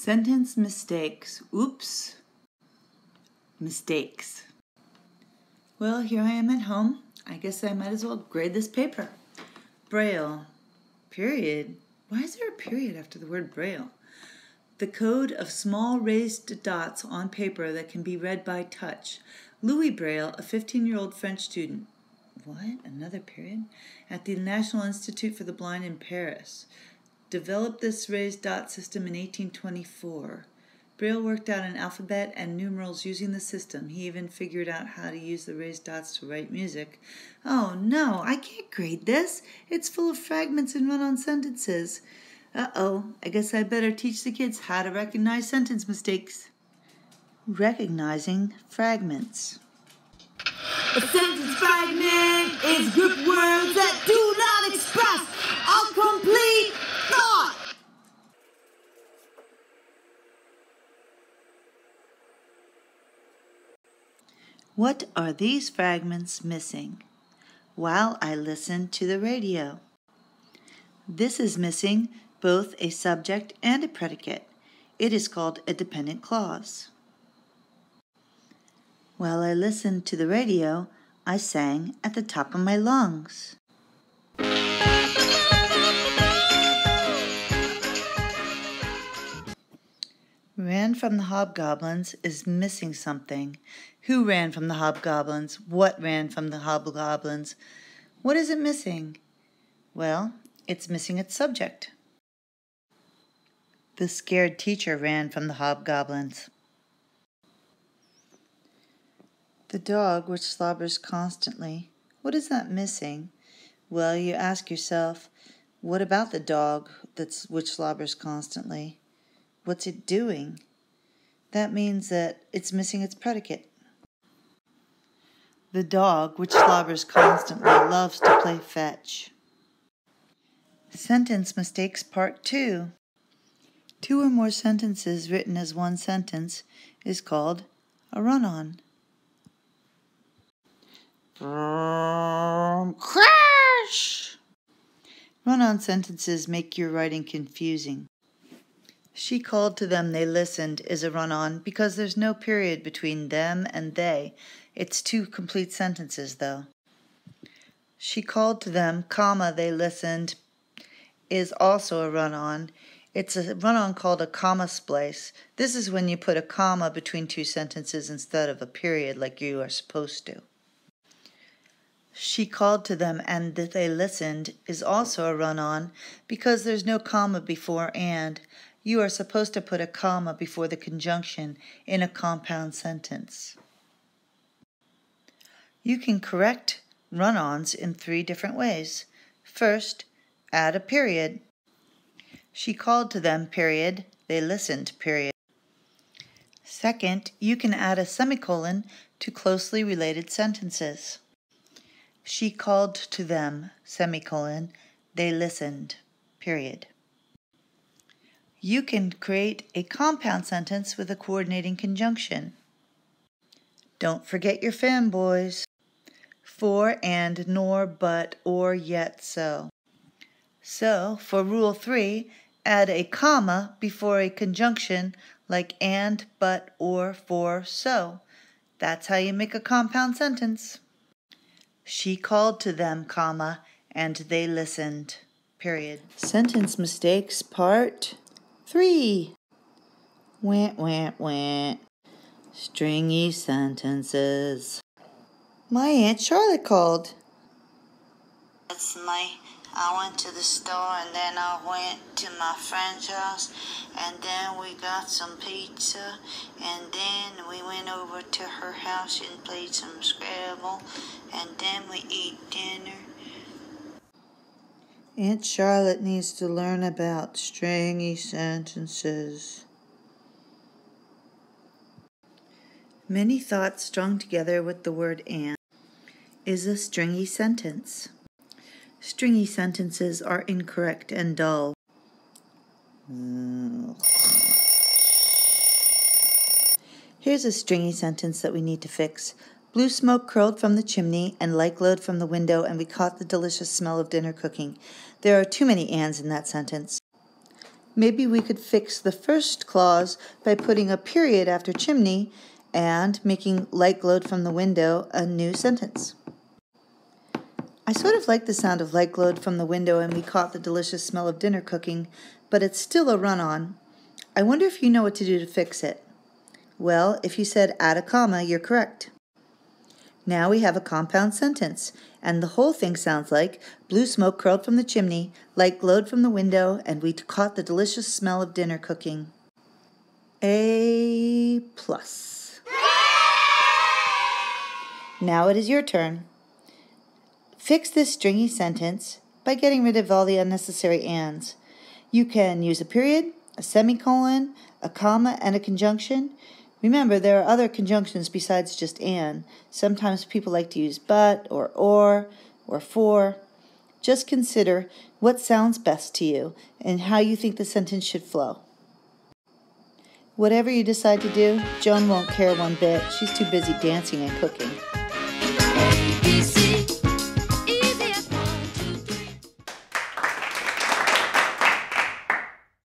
Sentence mistakes. Oops. Mistakes. Well, here I am at home. I guess I might as well grade this paper. Braille. Period. Why is there a period after the word Braille? The code of small raised dots on paper that can be read by touch. Louis Braille, a 15-year-old French student. What? Another period? At the National Institute for the Blind in Paris. Developed this raised dot system in 1824. Braille worked out an alphabet and numerals using the system. He even figured out how to use the raised dots to write music. Oh no, I can't grade this. It's full of fragments and run-on sentences. Uh-oh, I guess I better teach the kids how to recognize sentence mistakes. Recognizing fragments. A sentence fragment is group words that do not express a complete thought. What are these fragments missing? While I listen to the radio. This is missing both a subject and a predicate. It is called a dependent clause. While I listened to the radio, I sang at the top of my lungs. Ran from the hobgoblins is missing something. Who ran from the hobgoblins? What ran from the hobgoblins? What is it missing? Well, it's missing its subject. The scared teacher ran from the hobgoblins. The dog which slobbers constantly. What is that missing? Well, you ask yourself, what about the dog which slobbers constantly? What's it doing? That means that it's missing its predicate. The dog which slobbers constantly loves to play fetch. Sentence mistakes part 2. Two or more sentences written as one sentence is called a run-on. Crash! Run-on sentences make your writing confusing. She called to them, they listened is a run-on because there's no period between them and they. It's two complete sentences, though. She called to them, comma, they listened is also a run-on. It's a run-on called a comma splice. This is when you put a comma between two sentences instead of a period like you are supposed to. She called to them and that they listened is also a run-on because there's no comma before and. You are supposed to put a comma before the conjunction in a compound sentence. You can correct run-ons in 3 different ways. First, add a period. She called to them, period. They listened, period. Second, you can add a semicolon to closely related sentences. She called to them, semicolon. They listened, period. You can create a compound sentence with a coordinating conjunction. Don't forget your fanboys. For, and, nor, but, or, yet, so. So, for Rule 3, add a comma before a conjunction like and, but, or, for, so. That's how you make a compound sentence. She called to them, comma, and they listened, period. Sentence mistakes, part 3. Want, want, want. Stringy sentences. My Aunt Charlotte called. I went to the store and then I went to my friend's house and then we got some pizza and then we went over to her house and played some Scrabble and then we ate dinner. Aunt Charlotte needs to learn about stringy sentences. Many thoughts strung together with the word and is a stringy sentence. Stringy sentences are incorrect and dull. Here's a stringy sentence that we need to fix. Blue smoke curled from the chimney and light glowed from the window, and we caught the delicious smell of dinner cooking. There are too many ands in that sentence. Maybe we could fix the first clause by putting a period after chimney and making light glowed from the window a new sentence. I sort of like the sound of light glowed from the window and we caught the delicious smell of dinner cooking, but it's still a run-on. I wonder if you know what to do to fix it. Well, if you said add a comma, you're correct. Now we have a compound sentence, and the whole thing sounds like blue smoke curled from the chimney, light glowed from the window, and we caught the delicious smell of dinner cooking. A+. Now it is your turn. Fix this stringy sentence by getting rid of all the unnecessary ands. You can use a period, a semicolon, a comma, and a conjunction. Remember, there are other conjunctions besides just and. Sometimes people like to use but, or for. Just consider what sounds best to you and how you think the sentence should flow. Whatever you decide to do, Joan won't care one bit. She's too busy dancing and cooking.